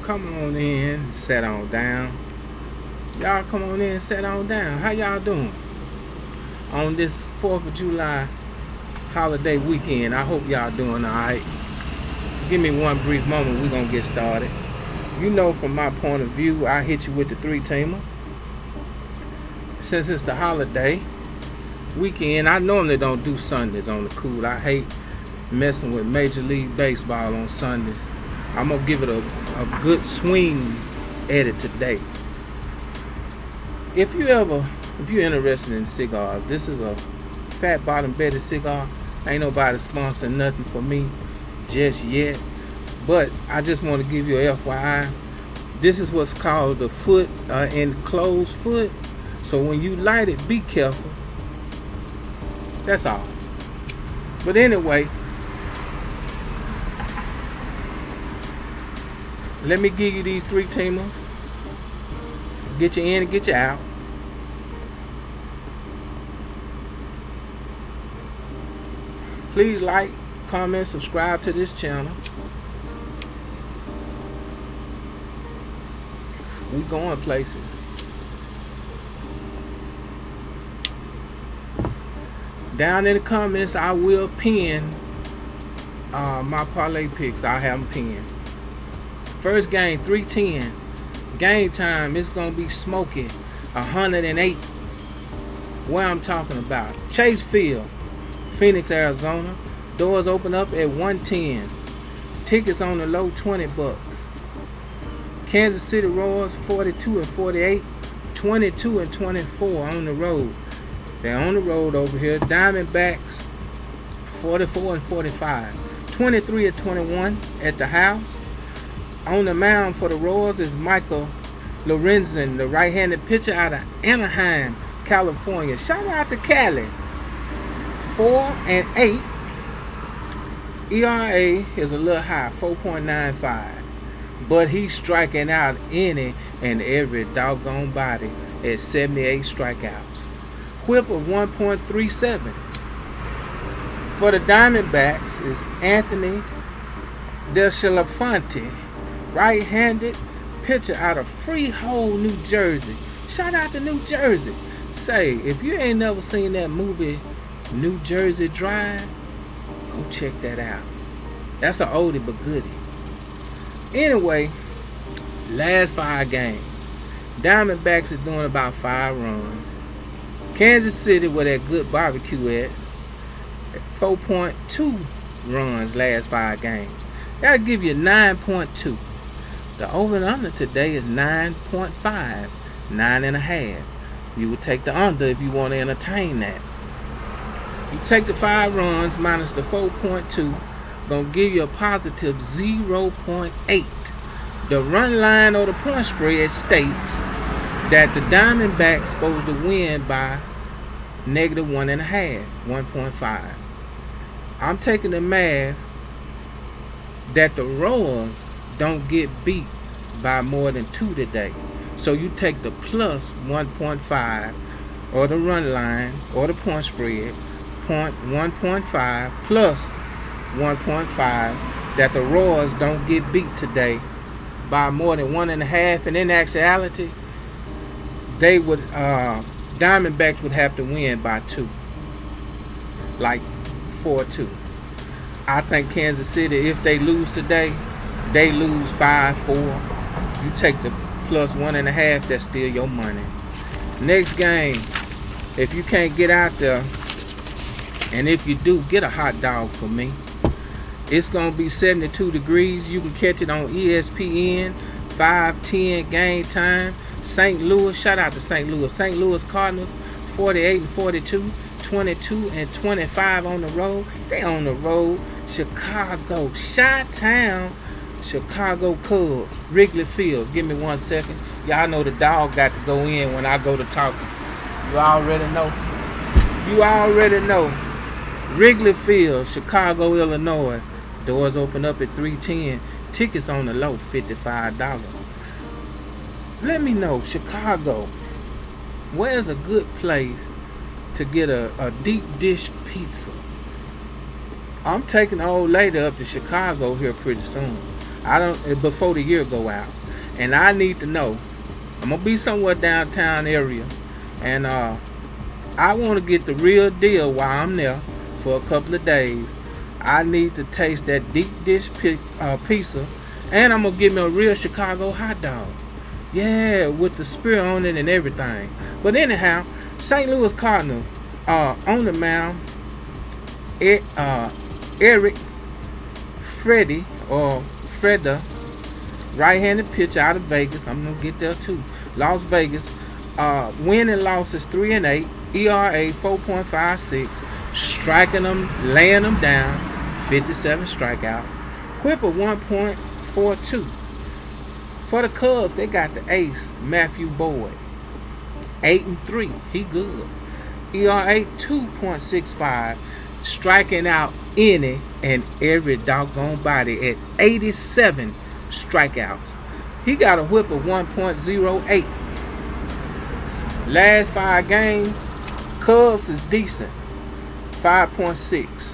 come on in, sit on down. Y'all come on in, sit on down. How y'all doing on this 4th of July holiday weekend? I hope y'all doing alright. Give me one brief moment, we're gonna get started. You know, from my point of view, I hit you with the 3-teamer. Since it's the holiday weekend, I normally don't do Sundays on the cool. I hate messing with Major League Baseball on Sundays. I'm gonna give it a good swing edit today. If you're interested in cigars, this is a Fat Bottom Betty cigar. Ain't nobody sponsoring nothing for me just yet, but I just want to give you a FYI. This is what's called the foot, enclosed foot. So when you light it, be careful. That's all. But anyway, let me give you these 3-teamers. Get you in and get you out. Please like, comment, subscribe to this channel. We going places. Down in the comments, I will pin my parlay picks. I have them pinned. First game, 310. Game time, it's going to be smoky. 108. Where I'm talking about. Chase Field, Phoenix, Arizona. Doors open up at 110. Tickets on the low, $20. Kansas City Royals, 42 and 48. 22 and 24 on the road. They're on the road over here. Diamondbacks, 44 and 45. 23 and 21 at the house. On the mound for the Royals is Michael Lorenzen, the right-handed pitcher out of Anaheim, California. Shout out to Cali. 4 and 8. ERA is a little high, 4.95. But he's striking out any and every doggone body at 78 strikeouts. Whip of 1.37. For the Diamondbacks is Anthony DeSclafani, right-handed pitcher out of Freehold, New Jersey. Shout out to New Jersey. Say, if you ain't never seen that movie New Jersey Drive, go check that out. That's an oldie but goodie. Anyway, last 5 games, Diamondbacks is doing about 5 runs. Kansas City, where that good barbecue at 4.2 runs last 5 games. That'll give you 9.2. The over and under today is 9.5, 9.5. You would take the under if you want to entertain that. You take the 5 runs minus the 4.2, gonna give you a positive 0.8. The run line or the point spread states that the Diamondbacks supposed to win by negative 1.5, 1.5. I'm taking the math that the Royals don't get beat by more than 2 today. So you take the plus 1.5 or the run line or the point spread, 1.5 plus 1.5, that the Royals don't get beat today by more than 1.5, and in actuality they would Diamondbacks would have to win by 2, like 4-2. I think Kansas City, if they lose today, they lose 5-4. You take the plus 1.5, that's still your money. Next game, if you can't get out there, and if you do, get a hot dog for me. It's gonna be 72 degrees. You can catch it on ESPN, 5:10 game time. St. Louis, shout out to St. Louis. St. Louis Cardinals, 48 and 42, 22 and 25 on the road. They on the road. Chicago, Sac-town, Chicago Cubs, Wrigley Field. Give me 1 second. Y'all know the dog got to go in when I go to talking. You already know. You already know. Wrigley Field, Chicago, Illinois. Doors open up at 3:10. Tickets on the low, $55. Let me know, Chicago, where's a good place to get a deep dish pizza? I'm taking the old lady up to Chicago here pretty soon. I don't before the year go out, and I need to know. I'm gonna be somewhere downtown area, and I want to get the real deal while I'm there for a couple of days. I need to taste that deep dish pizza, and I'm gonna give me a real Chicago hot dog. Yeah, with the spear on it and everything. But anyhow, St. Louis Cardinals on the mound. Eric Freddy or Freda, right-handed pitcher out of Vegas. I'm gonna get there too. Las Vegas. Win and losses 3-8. ERA 4.56. Striking them, laying them down. 57 strikeouts. Whip of 1.42. For the Cubs, they got the ace, Matthew Boyd. 8-3. He good. ERA 2.65. Striking out any and every doggone body at 87 strikeouts. He got a whip of 1.08. Last 5 games, Cubs is decent. 5.6.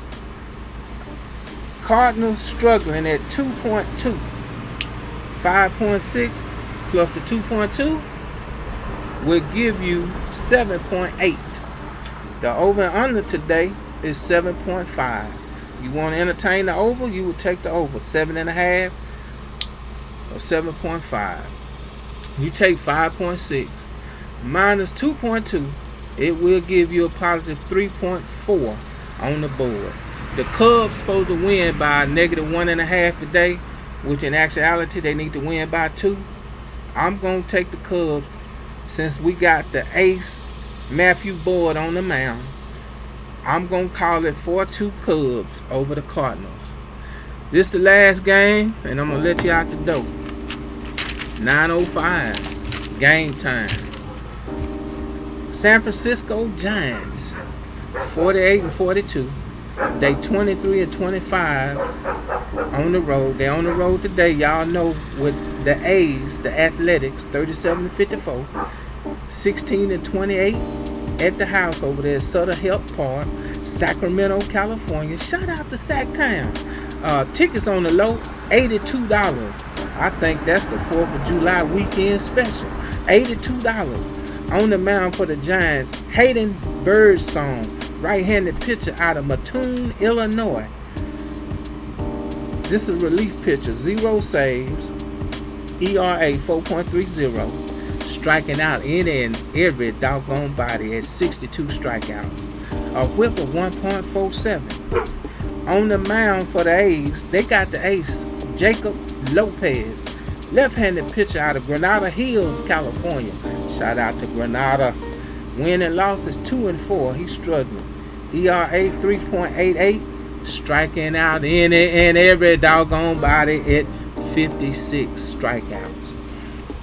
Cardinals struggling at 2.2. 5.6 plus the 2.2 will give you 7.8. The over and under today is 7.5. You want to entertain the over, you would take the over. 7.5 or 7.5. You take 5.6 minus 2.2, it will give you a positive 3.4 on the board. The Cubs supposed to win by a negative 1.5 today, which in actuality they need to win by 2. I'm going to take the Cubs since we got the ace Matthew Boyd on the mound. I'm going to call it 4-2 Cubs over the Cardinals. This is the last game, and I'm going to let you out the door. 9:05, game time. San Francisco Giants, 48-42. They 23-25 on the road. They're on the road today. Y'all know with the A's, the Athletics, 37-54. 16-28 at the house over there at Sutter Health Park, Sacramento, California. Shout out to Sac-town. Tickets on the low, $82. I think that's the 4th of July weekend special. $82. On the mound for the Giants, Hayden Birdsong, right-handed pitcher out of Mattoon, Illinois. This is a relief pitcher, 0 saves, ERA 4.30. Striking out any and every doggone body at 62 strikeouts. A whip of 1.47. On the mound for the A's, they got the ace, Jacob Lopez, left-handed pitcher out of Granada Hills, California. Shout out to Granada. Win and losses 2-4. He's struggling. ERA 3.88. Striking out any and every doggone body at 56 strikeouts.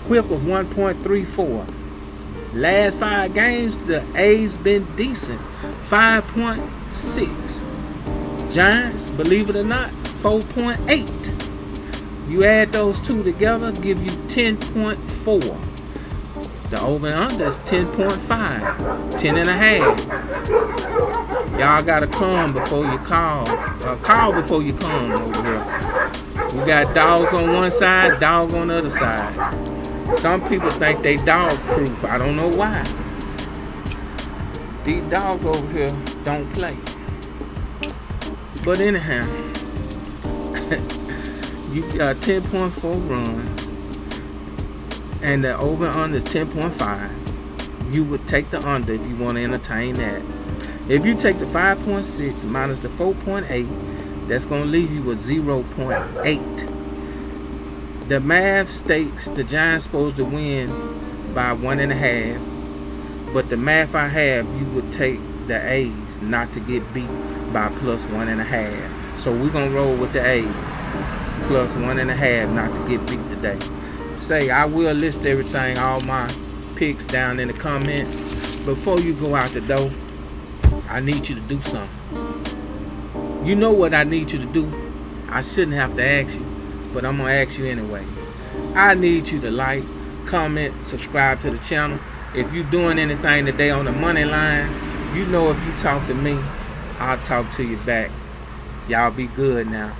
Whip of 1.34. Last 5 games, the A's been decent. 5.6. Giants, believe it or not, 4.8. You add those two together, give you 10.4. The over and under is 10.5. 10.5. Y'all gotta come before you call. Call before you come over here. We got dogs on one side, dog on the other side. Some people think they dog proof. I don't know why. These dogs over here don't play. But anyhow, you got 10.4 runs, and the over and under is 10.5. You would take the under if you want to entertain that. If you take the 5.6 minus the 4.8, that's going to leave you with 0.8. The math states the Giants supposed to win by 1.5, but the math I have, you would take the A's not to get beat by plus 1.5. So we're going to roll with the A's. Plus 1.5 not to get beat today. Say, I will list everything, all my picks down in the comments. Before you go out the door, I need you to do something. You know what I need you to do. I shouldn't have to ask you, but I'm going to ask you anyway. I need you to like, comment, subscribe to the channel. If you're doing anything today on the money line, you know if you talk to me, I'll talk to you back. Y'all be good now.